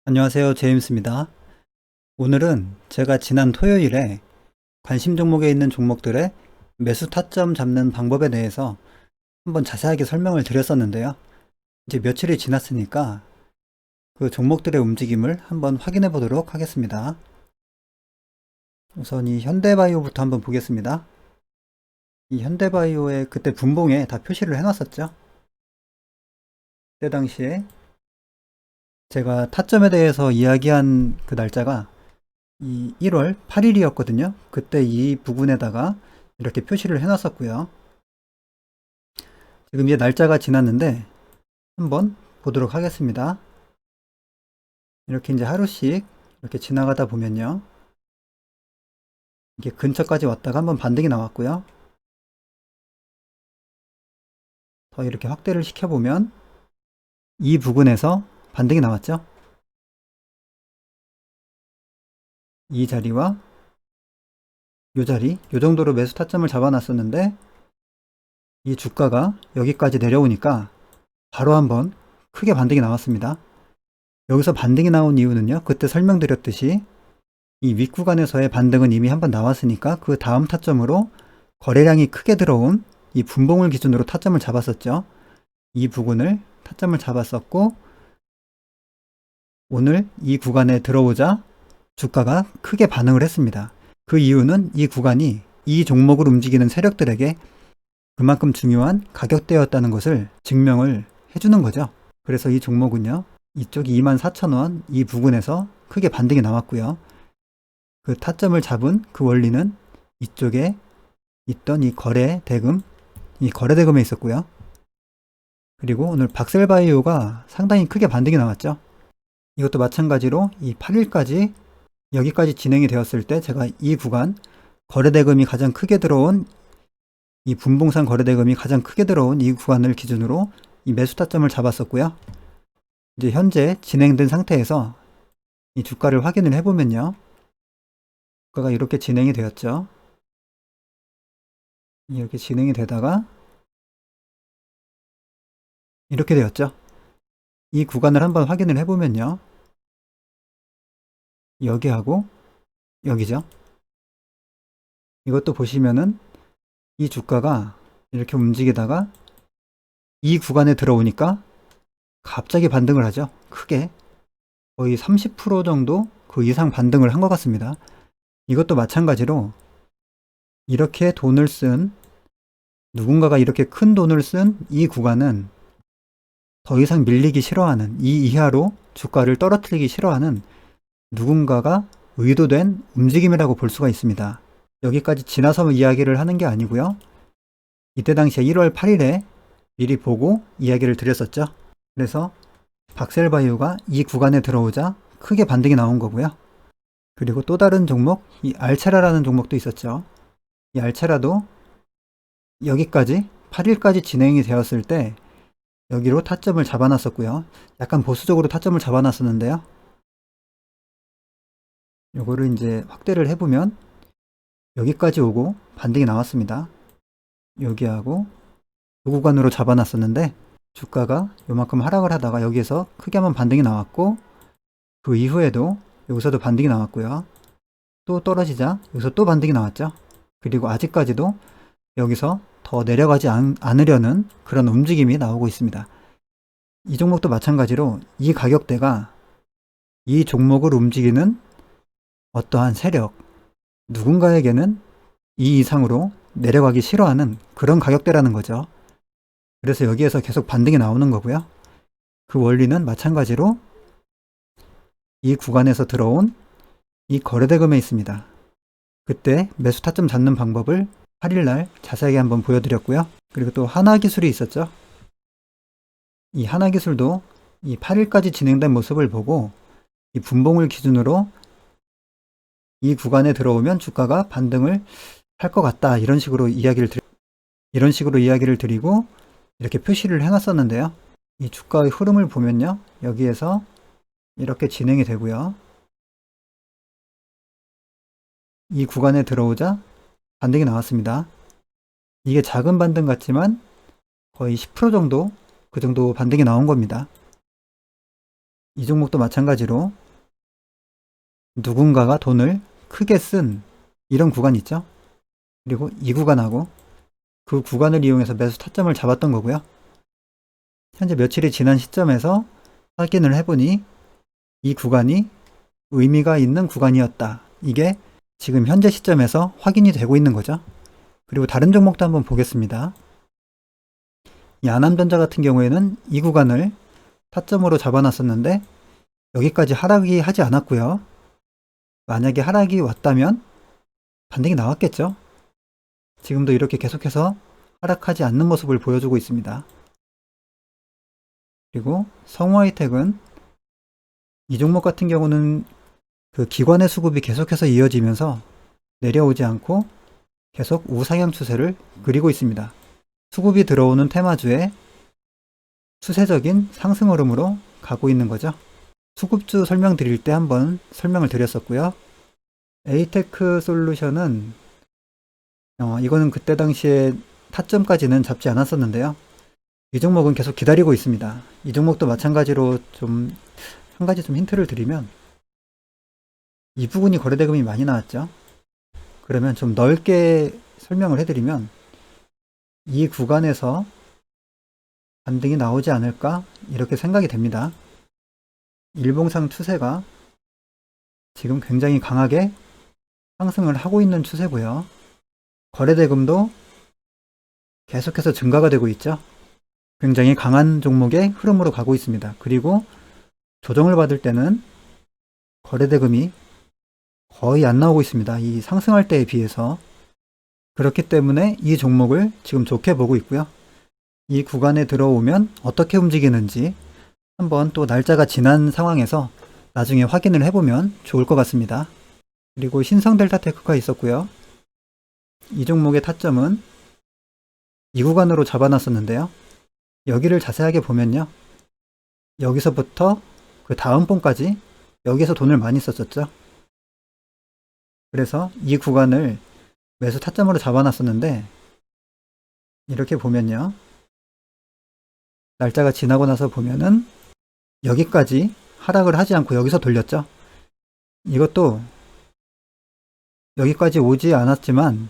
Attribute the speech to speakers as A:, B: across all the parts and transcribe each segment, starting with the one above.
A: 안녕하세요. 제임스입니다. 오늘은 제가 지난 토요일에 관심 종목에 있는 종목들의 매수 타점 잡는 방법에 대해서 한번 자세하게 설명을 드렸었는데요. 이제 며칠이 지났으니까 그 종목들의 움직임을 한번 확인해 보도록 하겠습니다. 우선 이 현대바이오부터 한번 보겠습니다. 이 현대바이오의 그때 분봉에 다 표시를 해놨었죠. 그때 당시에 제가 타점에 대해서 이야기한 그 날짜가 이 1월 8일이었거든요. 그때 이 부분에다가 이렇게 표시를 해놨었고요. 지금 이제 날짜가 지났는데 한번 보도록 하겠습니다. 이렇게 이제 하루씩 이렇게 지나가다 보면요. 이게 근처까지 왔다가 한번 반등이 나왔고요. 더 이렇게 확대를 시켜보면 이 부분에서 반등이 나왔죠. 이 자리와 이 자리, 이 정도로 매수 타점을 잡아놨었는데 이 주가가 여기까지 내려오니까 바로 한번 크게 반등이 나왔습니다. 여기서 반등이 나온 이유는요. 그때 설명드렸듯이 이 윗구간에서의 반등은 이미 한번 나왔으니까 그 다음 타점으로 거래량이 크게 들어온 이 분봉을 기준으로 타점을 잡았었죠. 이 부분을 타점을 잡았었고 오늘 이 구간에 들어오자 주가가 크게 반응을 했습니다. 그 이유는 이 구간이 이 종목을 움직이는 세력들에게 그만큼 중요한 가격대였다는 것을 증명을 해주는 거죠. 그래서 이 종목은요. 이쪽 24,000원 이 부근에서 크게 반등이 나왔고요. 그 타점을 잡은 그 원리는 이쪽에 있던 이 거래대금에 있었고요. 그리고 오늘 박셀바이오가 상당히 크게 반등이 나왔죠. 이것도 마찬가지로 이 8일까지 여기까지 진행이 되었을 때 제가 이 구간 거래대금이 가장 크게 들어온 이 분봉상 거래대금이 가장 크게 들어온 이 구간을 기준으로 이 매수 타점을 잡았었고요. 이제 현재 진행된 상태에서 이 주가를 확인을 해보면요. 주가가 이렇게 진행이 되었죠. 이렇게 진행이 되다가 이렇게 되었죠. 이 구간을 한번 확인을 해보면요. 여기하고 여기죠. 이것도 보시면은 이 주가가 이렇게 움직이다가 이 구간에 들어오니까 갑자기 반등을 하죠. 크게 거의 30% 정도 그 이상 반등을 한 것 같습니다. 이것도 마찬가지로 이렇게 돈을 쓴 누군가가 이렇게 큰 돈을 쓴 이 구간은 더 이상 밀리기 싫어하는 이 이하로 주가를 떨어뜨리기 싫어하는 누군가가 의도된 움직임이라고 볼 수가 있습니다. 여기까지 지나서 이야기를 하는 게 아니고요. 이때 당시에 1월 8일에 미리 보고 이야기를 드렸었죠. 그래서 박셀바이오가 이 구간에 들어오자 크게 반등이 나온 거고요. 그리고 또 다른 종목, 이 알체라라는 종목도 있었죠. 이 알체라도 여기까지 8일까지 진행이 되었을 때 여기로 타점을 잡아놨었고요. 약간 보수적으로 타점을 잡아놨었는데요. 요거를 이제 확대를 해보면 여기까지 오고 반등이 나왔습니다. 여기하고 이 구간으로 잡아놨었는데 주가가 요만큼 하락을 하다가 여기에서 크게 한번 반등이 나왔고 그 이후에도 여기서도 반등이 나왔고요. 또 떨어지자 여기서 또 반등이 나왔죠. 그리고 아직까지도 여기서 더 내려가지 않으려는 그런 움직임이 나오고 있습니다. 이 종목도 마찬가지로 이 가격대가 이 종목을 움직이는 어떠한 세력, 누군가에게는 이 이상으로 내려가기 싫어하는 그런 가격대라는 거죠. 그래서 여기에서 계속 반등이 나오는 거고요. 그 원리는 마찬가지로 이 구간에서 들어온 이 거래대금에 있습니다. 그때 매수 타점 잡는 방법을 8일날 자세하게 한번 보여드렸고요. 그리고 또 하나기술이 있었죠. 이 하나기술도 이 8일까지 진행된 모습을 보고 이 분봉을 기준으로 이 구간에 들어오면 주가가 반등을 할 것 같다. 이런 식으로 이야기를 드리고 이렇게 표시를 해놨었는데요. 이 주가의 흐름을 보면요. 여기에서 이렇게 진행이 되고요. 이 구간에 들어오자 반등이 나왔습니다. 이게 작은 반등 같지만 거의 10% 정도 그 정도 반등이 나온 겁니다. 이 종목도 마찬가지로 누군가가 돈을 크게 쓴 이런 구간 있죠. 그리고 이 구간하고 그 구간을 이용해서 매수 타점을 잡았던 거고요. 현재 며칠이 지난 시점에서 확인을 해보니 이 구간이 의미가 있는 구간이었다. 이게 지금 현재 시점에서 확인이 되고 있는 거죠. 그리고 다른 종목도 한번 보겠습니다. 이 아남전자 같은 경우에는 이 구간을 타점으로 잡아놨었는데 여기까지 하락이 하지 않았고요. 만약에 하락이 왔다면 반등이 나왔겠죠. 지금도 이렇게 계속해서 하락하지 않는 모습을 보여주고 있습니다. 그리고 성우하이텍은 이 종목 같은 경우는 그 기관의 수급이 계속해서 이어지면서 내려오지 않고 계속 우상향 추세를 그리고 있습니다. 수급이 들어오는 테마주에 추세적인 상승 흐름으로 가고 있는 거죠. 수급주 설명드릴 때 한번 설명을 드렸었고요. 에이테크 솔루션은 이거는 그때 당시에 타점까지는 잡지 않았었는데요. 이 종목은 계속 기다리고 있습니다. 이 종목도 마찬가지로 한 가지 힌트를 드리면 이 부분이 거래대금이 많이 나왔죠. 그러면 좀 넓게 설명을 해드리면 이 구간에서 반등이 나오지 않을까 이렇게 생각이 됩니다. 일봉상 추세가 지금 굉장히 강하게 상승을 하고 있는 추세고요. 거래대금도 계속해서 증가가 되고 있죠. 굉장히 강한 종목의 흐름으로 가고 있습니다. 그리고 조정을 받을 때는 거래대금이 거의 안 나오고 있습니다. 이 상승할 때에 비해서. 그렇기 때문에 이 종목을 지금 좋게 보고 있고요. 이 구간에 들어오면 어떻게 움직이는지 한번 또 날짜가 지난 상황에서 나중에 확인을 해보면 좋을 것 같습니다. 그리고 신성델타테크가 있었고요. 이 종목의 타점은 이 구간으로 잡아놨었는데요. 여기를 자세하게 보면요. 여기서부터 그 다음 번까지 여기서 돈을 많이 썼었죠. 그래서 이 구간을 매수 타점으로 잡아놨었는데 이렇게 보면요. 날짜가 지나고 나서 보면은 여기까지 하락을 하지 않고 여기서 돌렸죠. 이것도 여기까지 오지 않았지만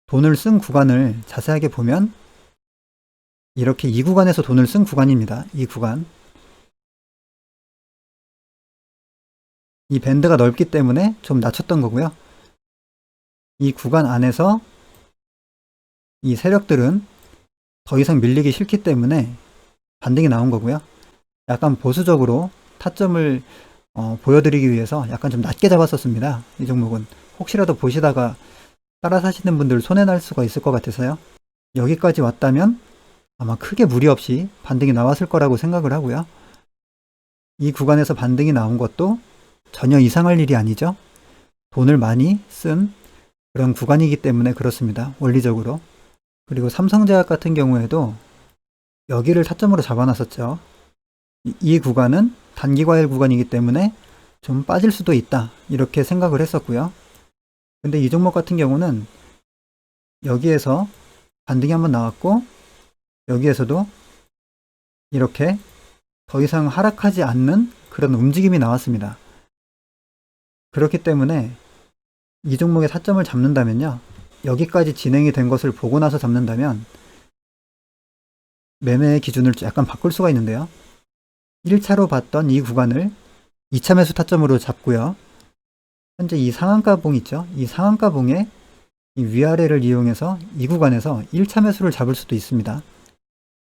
A: 돈을 쓴 구간을 자세하게 보면 이렇게 이 구간에서 돈을 쓴 구간입니다. 이 구간. 이 밴드가 넓기 때문에 좀 낮췄던 거고요. 이 구간 안에서 이 세력들은 더 이상 밀리기 싫기 때문에 반등이 나온 거고요. 약간 보수적으로 타점을 보여드리기 위해서 약간 좀 낮게 잡았었습니다. 이 종목은 혹시라도 보시다가 따라 사시는 분들 손해날 수가 있을 것 같아서요. 여기까지 왔다면 아마 크게 무리 없이 반등이 나왔을 거라고 생각을 하고요. 이 구간에서 반등이 나온 것도 전혀 이상할 일이 아니죠. 돈을 많이 쓴 그런 구간이기 때문에 그렇습니다. 원리적으로. 그리고 삼성제약 같은 경우에도 여기를 타점으로 잡아놨었죠. 이 구간은 단기과열 구간이기 때문에 좀 빠질 수도 있다. 이렇게 생각을 했었고요. 근데 이 종목 같은 경우는 여기에서 반등이 한번 나왔고 여기에서도 이렇게 더 이상 하락하지 않는 그런 움직임이 나왔습니다. 그렇기 때문에 이 종목의 타점을 잡는다면요. 여기까지 진행이 된 것을 보고 나서 잡는다면 매매의 기준을 약간 바꿀 수가 있는데요. 1차로 봤던 이 구간을 2차 매수 타점으로 잡고요. 현재 이 상한가봉 있죠. 이 상한가봉의 이 위아래를 이용해서 이 구간에서 1차 매수를 잡을 수도 있습니다.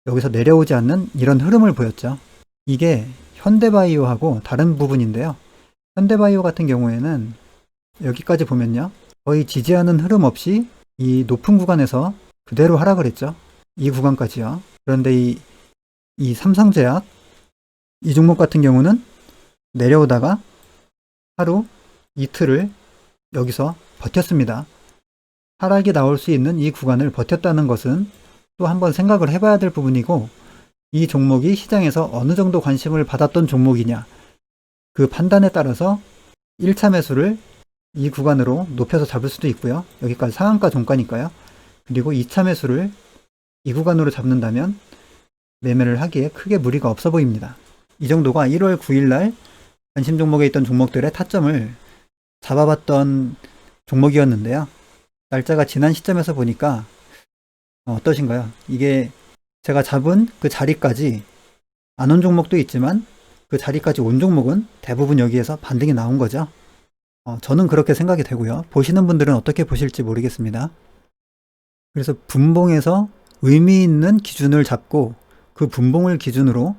A: 여기서 내려오지 않는 이런 흐름을 보였죠. 이게 현대바이오하고 다른 부분인데요. 현대바이오 같은 경우에는 여기까지 보면요. 거의 지지하는 흐름 없이 이 높은 구간에서 그대로 하락을 했죠. 이 구간까지요. 그런데 이 삼성제약 이 종목 같은 경우는 내려오다가 하루 이틀을 여기서 버텼습니다. 하락이 나올 수 있는 이 구간을 버텼다는 것은 또 한번 생각을 해봐야 될 부분이고 이 종목이 시장에서 어느 정도 관심을 받았던 종목이냐 그 판단에 따라서 1차 매수를 이 구간으로 높여서 잡을 수도 있고요. 여기까지 상한가 종가니까요. 그리고 2차 매수를 이 구간으로 잡는다면 매매를 하기에 크게 무리가 없어 보입니다. 이 정도가 1월 9일 날 관심 종목에 있던 종목들의 타점을 잡아봤던 종목이었는데요. 날짜가 지난 시점에서 보니까 어떠신가요? 이게 제가 잡은 그 자리까지 안 온 종목도 있지만 그 자리까지 온 종목은 대부분 여기에서 반등이 나온 거죠. 저는 그렇게 생각이 되고요. 보시는 분들은 어떻게 보실지 모르겠습니다. 그래서 분봉에서 의미 있는 기준을 잡고 그 분봉을 기준으로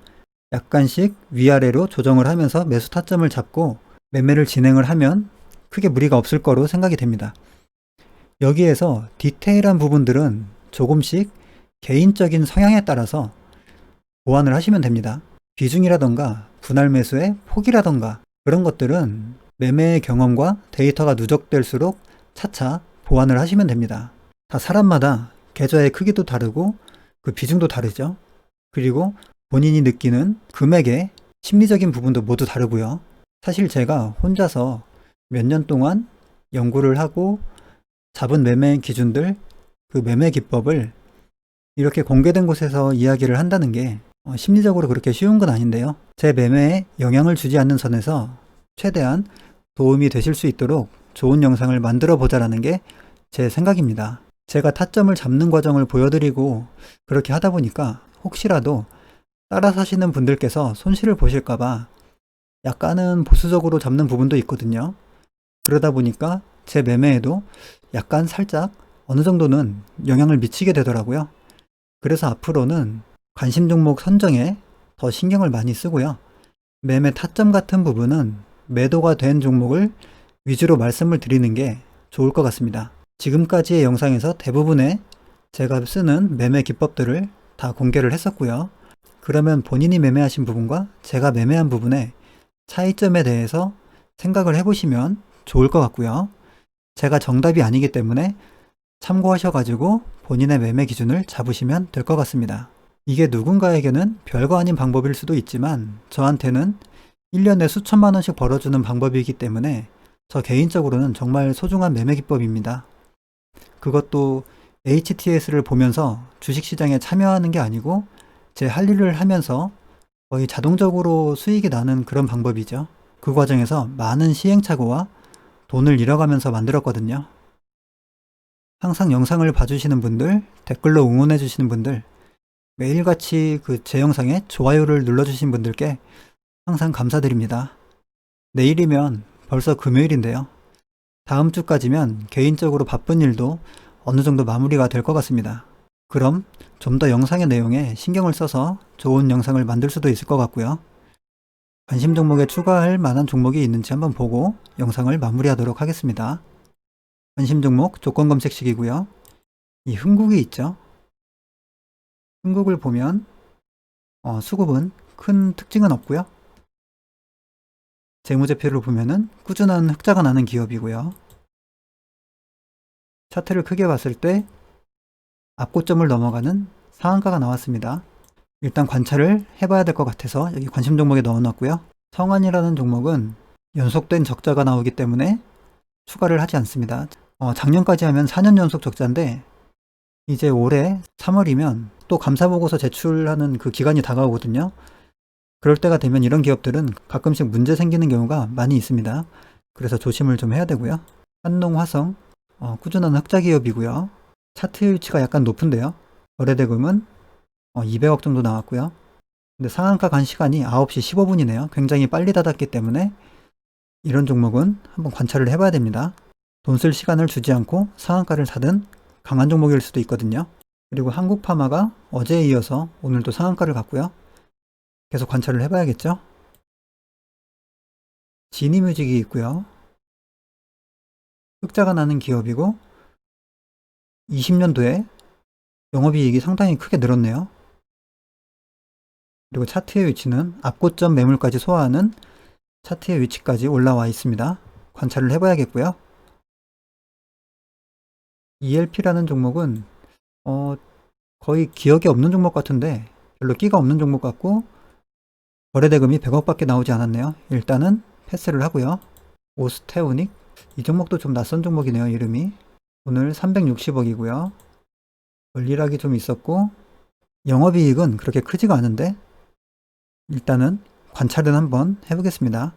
A: 약간씩 위아래로 조정을 하면서 매수 타점을 잡고 매매를 진행을 하면 크게 무리가 없을 거로 생각이 됩니다. 여기에서 디테일한 부분들은 조금씩 개인적인 성향에 따라서 보완을 하시면 됩니다. 비중이라던가 분할 매수의 폭이라던가 그런 것들은 매매의 경험과 데이터가 누적될수록 차차 보완을 하시면 됩니다. 다 사람마다 계좌의 크기도 다르고 그 비중도 다르죠. 그리고 본인이 느끼는 금액의 심리적인 부분도 모두 다르고요. 사실 제가 혼자서 몇 년 동안 연구를 하고 잡은 매매 기준들, 그 매매 기법을 이렇게 공개된 곳에서 이야기를 한다는 게 심리적으로 그렇게 쉬운 건 아닌데요. 제 매매에 영향을 주지 않는 선에서 최대한 도움이 되실 수 있도록 좋은 영상을 만들어 보자라는 게 제 생각입니다. 제가 타점을 잡는 과정을 보여드리고 그렇게 하다 보니까 혹시라도 따라 사시는 분들께서 손실을 보실까봐 약간은 보수적으로 잡는 부분도 있거든요. 그러다 보니까 제 매매에도 약간 살짝 어느 정도는 영향을 미치게 되더라고요. 그래서 앞으로는 관심 종목 선정에 더 신경을 많이 쓰고요. 매매 타점 같은 부분은 매도가 된 종목을 위주로 말씀을 드리는 게 좋을 것 같습니다. 지금까지의 영상에서 대부분의 제가 쓰는 매매 기법들을 다 공개를 했었고요. 그러면 본인이 매매하신 부분과 제가 매매한 부분의 차이점에 대해서 생각을 해보시면 좋을 것 같고요. 제가 정답이 아니기 때문에 참고하셔가지고 본인의 매매 기준을 잡으시면 될 것 같습니다. 이게 누군가에게는 별거 아닌 방법일 수도 있지만 저한테는 1년에 수천만 원씩 벌어주는 방법이기 때문에 저 개인적으로는 정말 소중한 매매 기법입니다. 그것도 HTS를 보면서 주식시장에 참여하는 게 아니고 제 할 일을 하면서 거의 자동적으로 수익이 나는 그런 방법이죠. 그 과정에서 많은 시행착오와 돈을 잃어가면서 만들었거든요. 항상 영상을 봐주시는 분들, 댓글로 응원해주시는 분들, 매일같이 그 제 영상에 좋아요를 눌러주신 분들께 항상 감사드립니다. 내일이면 벌써 금요일인데요. 다음 주까지면 개인적으로 바쁜 일도 어느 정도 마무리가 될 것 같습니다. 그럼 좀 더 영상의 내용에 신경을 써서 좋은 영상을 만들 수도 있을 것 같고요. 관심 종목에 추가할 만한 종목이 있는지 한번 보고 영상을 마무리하도록 하겠습니다. 관심 종목 조건 검색식이고요. 이 흥국이 있죠. 흥국을 보면 수급은 큰 특징은 없고요. 재무제표를 보면은 꾸준한 흑자가 나는 기업이고요. 차트를 크게 봤을 때 앞고점을 넘어가는 상한가가 나왔습니다. 일단 관찰을 해봐야 될 것 같아서 여기 관심 종목에 넣어놨고요. 성안이라는 종목은 연속된 적자가 나오기 때문에 추가를 하지 않습니다. 작년까지 하면 4년 연속 적자인데 이제 올해 3월이면 또 감사보고서 제출하는 그 기간이 다가오거든요. 그럴 때가 되면 이런 기업들은 가끔씩 문제 생기는 경우가 많이 있습니다. 그래서 조심을 좀 해야 되고요. 한농화성 꾸준한 흑자 기업이고요. 차트 위치가 약간 높은데요. 거래대금은 200억 정도 나왔고요. 근데 상한가 간 시간이 9시 15분이네요. 굉장히 빨리 닫았기 때문에 이런 종목은 한번 관찰을 해봐야 됩니다. 돈 쓸 시간을 주지 않고 상한가를 사든 강한 종목일 수도 있거든요. 그리고 한국파마가 어제에 이어서 오늘도 상한가를 갔고요. 계속 관찰을 해봐야겠죠. 지니뮤직이 있고요. 흑자가 나는 기업이고 20년도에 영업이익이 상당히 크게 늘었네요. 그리고 차트의 위치는 앞고점 매물까지 소화하는 차트의 위치까지 올라와 있습니다. 관찰을 해봐야겠고요. ELP라는 종목은 거의 기억에 없는 종목 같은데 별로 끼가 없는 종목 같고 거래대금이 100억밖에 나오지 않았네요. 일단은 패스를 하고요. 오스테오닉 이 종목도 좀 낯선 종목이네요. 이름이 오늘 360억이고요. 원리락이 좀 있었고 영업이익은 그렇게 크지가 않은데 일단은 관찰은 한번 해보겠습니다.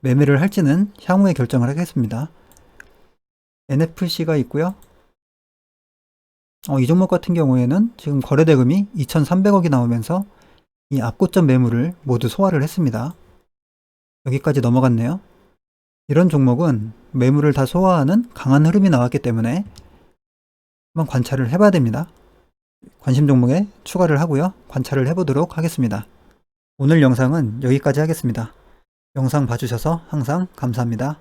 A: 매매를 할지는 향후에 결정을 하겠습니다. NFC가 있고요. 이 종목 같은 경우에는 지금 거래대금이 2,300억이 나오면서 이 앞고점 매물을 모두 소화를 했습니다. 여기까지 넘어갔네요. 이런 종목은 매물을 다 소화하는 강한 흐름이 나왔기 때문에 한번 관찰을 해봐야 됩니다. 관심 종목에 추가를 하고요. 관찰을 해보도록 하겠습니다. 오늘 영상은 여기까지 하겠습니다. 영상 봐주셔서 항상 감사합니다.